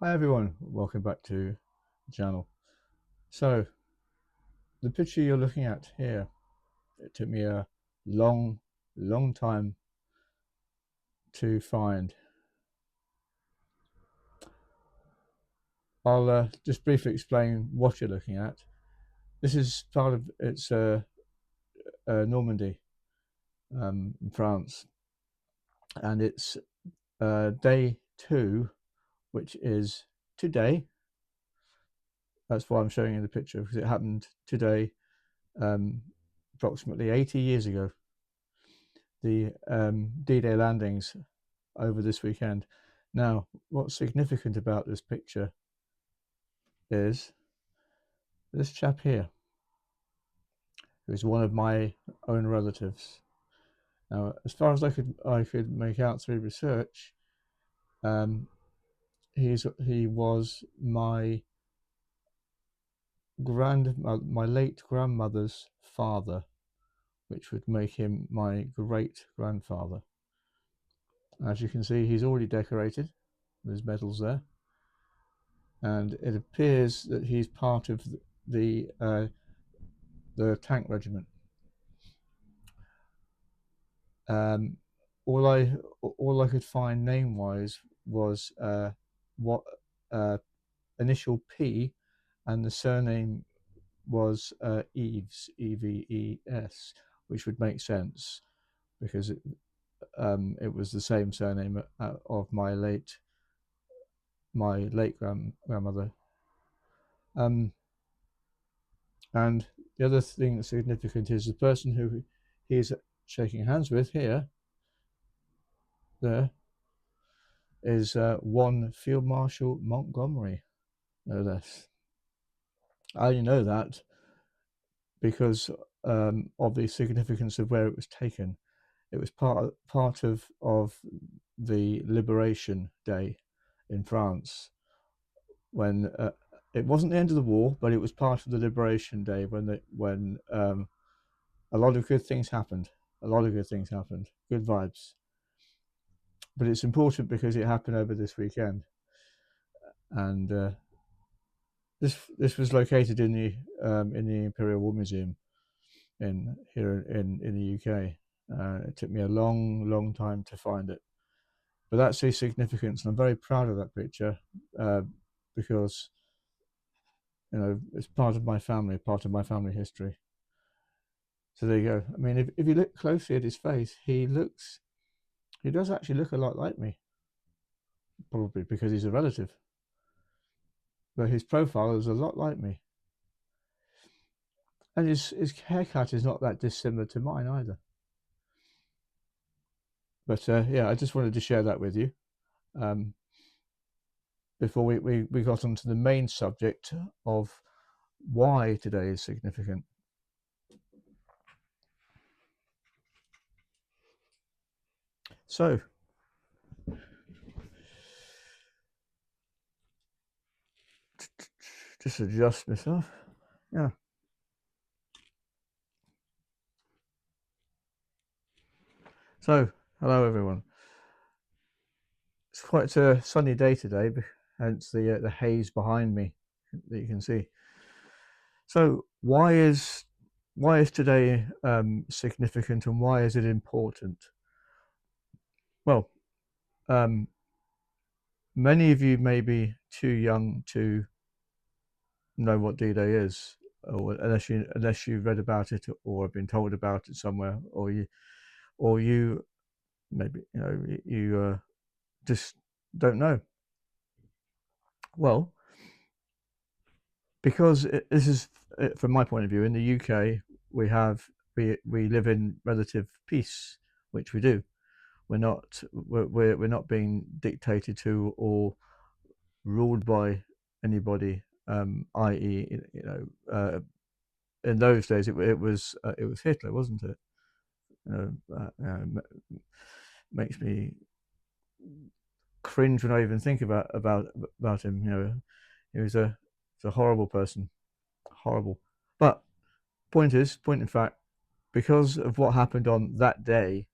Hi everyone, welcome back to the channel. So, the picture you're looking at here, it took me a long time to find. I'll just briefly explain what you're looking at. This is part of, it's Normandy, in France, and it's day 2, which is today. That's why I'm showing you the picture, because it happened today, um, approximately 80 years ago. The D-Day landings over this weekend. Now, what's significant about this picture is this chap here, who's one of my own relatives. Now, as far as I could make out through research, um, he was my my late grandmother's father, which would make him my great grandfather. As you can see, he's already decorated. There's medals there, and it appears that he's part of the tank regiment. Um, all I could find name wise was what uh, initial P, and the surname was Eves, Eves, which would make sense because it was the same surname of my late grandmother. And the other thing that's significant is the person who he's shaking hands with here, there, is one Field Marshal Montgomery, no less. I only know that because of the significance of where it was taken. It was part of the Liberation Day in France, when it wasn't the end of the war, but it was part of the Liberation Day when a lot of good things happened. A lot of good things happened. Good vibes. But it's important because it happened over this weekend, and this was located in the Imperial War Museum here in the UK. It took me a long time to find it, but that's the significance, and I'm very proud of that picture uh, because it's part of my family history. So there you go. I mean, if you look closely at his face, he does actually look a lot like me, probably because he's a relative. But his profile is a lot like me, and his haircut is not that dissimilar to mine either. But yeah, I just wanted to share that with you um, before we got onto the main subject of why today is significant. So, just adjust myself. Yeah. So, hello everyone. It's quite a sunny day today, hence the haze behind me that you can see. So, why is today significant, and why is it important? Well, um, many of you may be too young to know what D-Day is, or unless you've read about it or have been told about it somewhere, or you maybe you just don't know. Well, because this is from my point of view, in the UK we live in relative peace, which we do. We're not being dictated to or ruled by anybody, i.e., in those days it was Hitler, wasn't it? Makes me cringe when I even think about him. He was a horrible person, horrible. But point in fact, because of what happened on that day,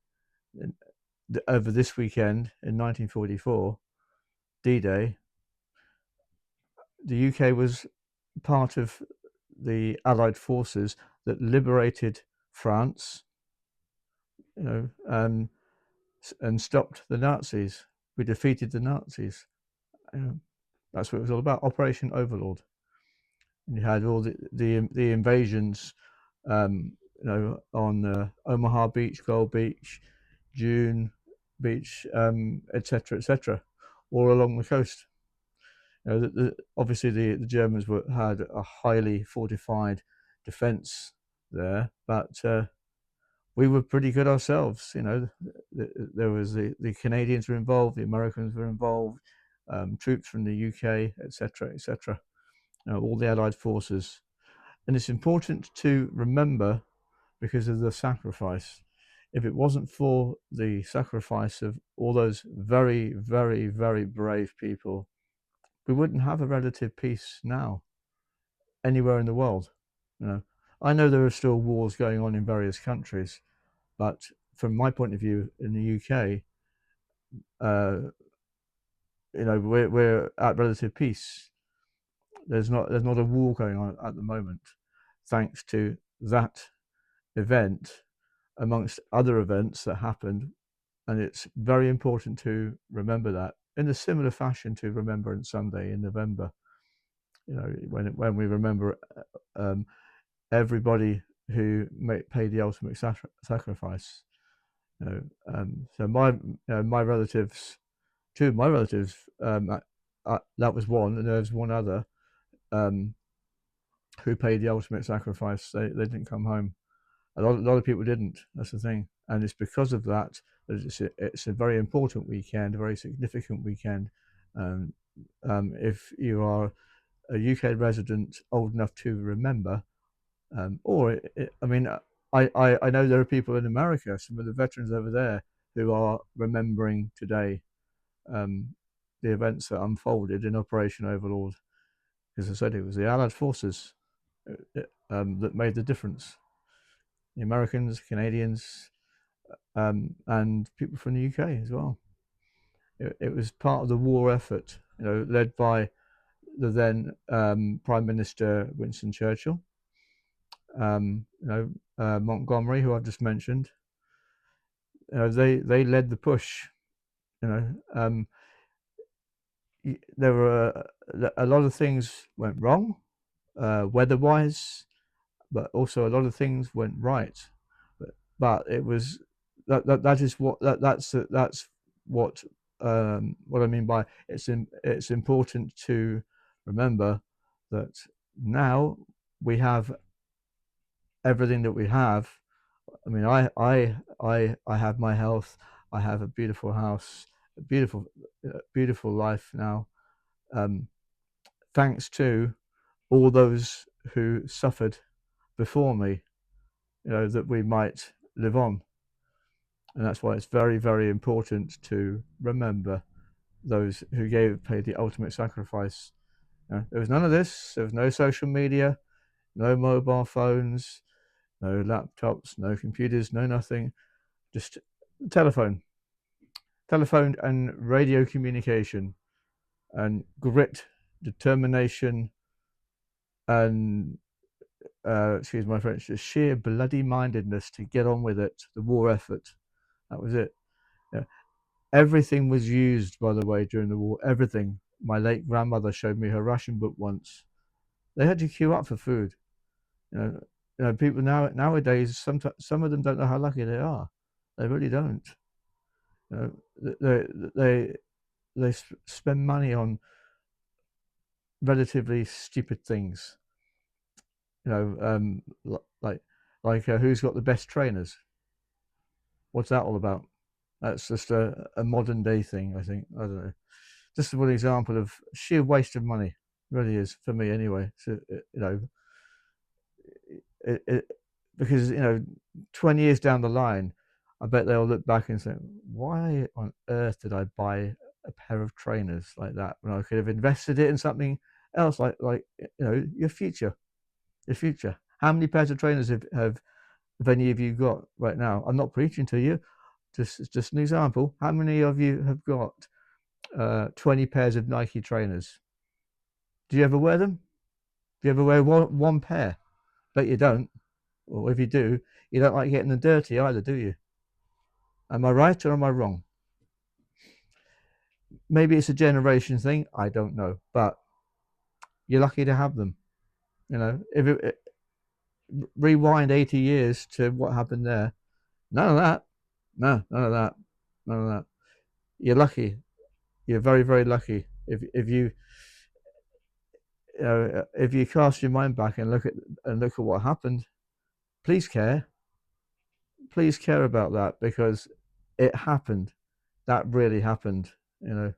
over this weekend in 1944, D-Day, the UK was part of the Allied forces that liberated France, and stopped the Nazis. We defeated the Nazis. That's what it was all about, Operation Overlord. And you had all the invasions, on Omaha Beach, Gold Beach, June Beach, etc., etc., all along the coast. Obviously the Germans had a highly fortified defence there, but we were pretty good ourselves. There was the Canadians were involved, the Americans were involved, troops from the UK, etc., etc. All the Allied forces, and it's important to remember because of the sacrifice. If it wasn't for the sacrifice of all those very, very, very brave people, we wouldn't have a relative peace now anywhere in the world. I know there are still wars going on in various countries, but from my point of view, in the UK, we're at relative peace. There's not a war going on at the moment, thanks to that event, amongst other events that happened, and it's very important to remember that in a similar fashion to Remembrance Sunday in November. When we remember everybody who paid the ultimate sacrifice. So my relatives, two of my relatives, that was one, and there was one other who paid the ultimate sacrifice. They didn't come home. A lot of people didn't. That's the thing, and it's because of that it's a very important weekend, a very significant weekend. If you are a UK resident old enough to remember, I know there are people in America, some of the veterans over there, who are remembering today the events that unfolded in Operation Overlord. As I said, it was the Allied forces that made the difference. The Americans, Canadians, and people from the UK as well. It was part of the war effort, led by the then Prime Minister Winston Churchill, Montgomery, who I've just mentioned. They led the push. There were a lot of things went wrong, weather-wise, but also a lot of things went right. But it was that's what I mean by it's important to remember that now we have everything that we have. I mean, I have my health. I have a beautiful house, a beautiful life now, thanks to all those who suffered before me, that we might live on. And that's why it's very, very important to remember those who paid the ultimate sacrifice. There was none of this. There was no social media, no mobile phones, no laptops, no computers, no nothing. Just telephone and radio communication, and grit, determination, and excuse my French, the sheer bloody mindedness to get on with it, the war effort. That was it. Everything was used, by the way, during the war. Everything. My late grandmother showed me her ration book once. They had to queue up for food. People nowadays, some of them don't know how lucky they are. They really don't. They spend money on relatively stupid things. Like who's got the best trainers? What's that all about? That's just a modern day thing, I think. I don't know. Just one example of sheer waste of money. It really is, for me anyway. So, because 20 years down the line, I bet they'll look back and say, why on earth did I buy a pair of trainers like that when I could have invested it in something else, like your future. How many pairs of trainers have any of you got right now? I'm not preaching to you, just an example. How many of you have got 20 pairs of Nike trainers? Do you ever wear them? Do you ever wear one pair? Bet you don't. Or if you do, you don't like getting them dirty either, do you? Am I right or am I wrong? Maybe it's a generation thing. I don't know, but you're lucky to have them. You know, if it rewind 80 years to what happened there, none of that. No, none of that. None of that. You're lucky. You're very, very lucky. If you, you know, if you cast your mind back and look at what happened, please care. Please care about that because it happened. That really happened. You know,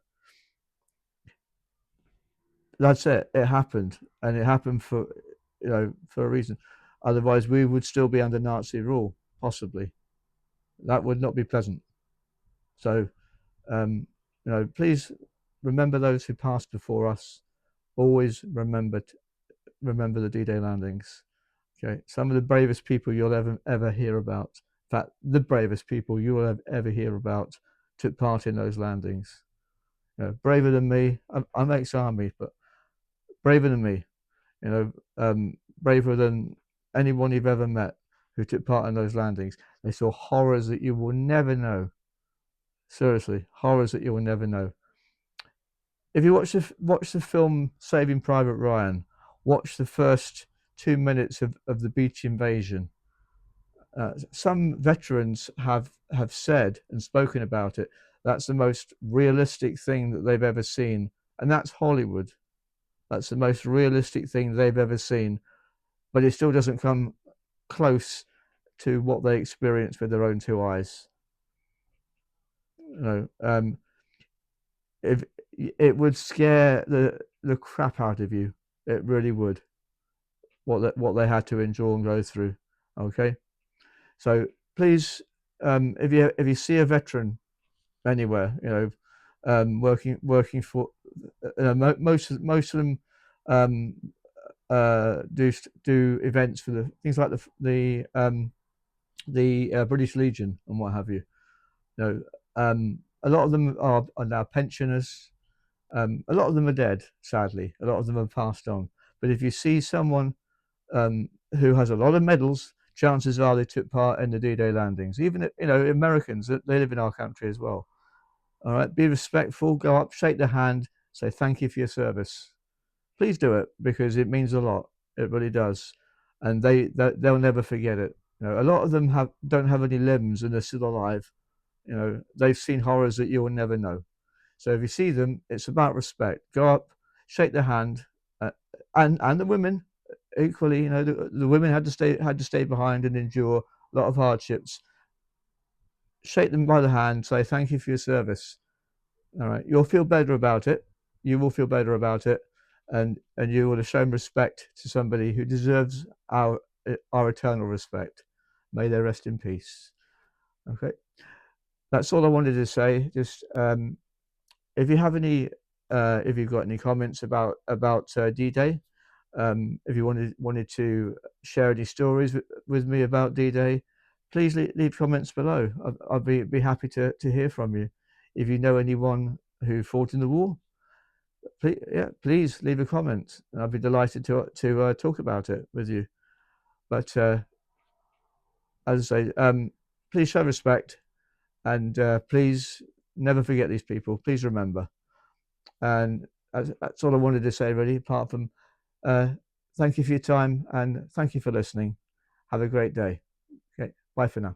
that's it. It happened, and it happened for, you know, for a reason. Otherwise, we would still be under Nazi rule, possibly. That would not be pleasant. So, um, you know, please remember those who passed before us. Always remember the D-Day landings. Okay, some of the bravest people you'll ever hear about. In fact, the bravest people you will ever hear about took part in those landings. You know, braver than me. I'm ex-army, but braver than me. You know, braver than anyone you've ever met who took part in those landings. They saw horrors that you will never know. Seriously, horrors that you will never know. If you watch the film Saving Private Ryan, watch the first 2 minutes of the beach invasion. Some veterans have said and spoken about it. That's the most realistic thing that they've ever seen, and that's Hollywood. That's the most realistic thing they've ever seen, but it still doesn't come close to what they experienced with their own two eyes. You know, if it would scare the crap out of you, it really would. What they had to endure and go through. Okay, so please, if you see a veteran anywhere, you know, working for, most of them um, do events for the things like the British Legion and what have you. You know, a lot of them are now pensioners. A lot of them are dead, sadly. A lot of them have passed on. But if you see someone who has a lot of medals, chances are they took part in the D-Day landings. Even, you know, Americans, they live in our country as well. All right, be respectful, go up, shake their hand, say thank you for your service. Please do it because it means a lot. It really does, and they'll never forget it. You know, a lot of them don't have any limbs and they're still alive. You know, they've seen horrors that you will never know. So if you see them, it's about respect. Go up, shake their hand, and the women equally. You know, the women had to stay behind and endure a lot of hardships. Shake them by the hand, say thank you for your service. All right, you'll feel better about it. You will feel better about it, and you will have shown respect to somebody who deserves our eternal respect. May they rest in peace. Okay, that's all I wanted to say. Just if you have any, if you've got any comments about D-Day, if you wanted to share any stories with me about D-Day, please leave comments below. I'll be happy to hear from you. If you know anyone who fought in the war, please leave a comment. I'll be delighted to talk about it with you. But as I say, please show respect and please never forget these people. Please remember. And that's all I wanted to say, really, apart from thank you for your time and thank you for listening. Have a great day. Okay, bye for now.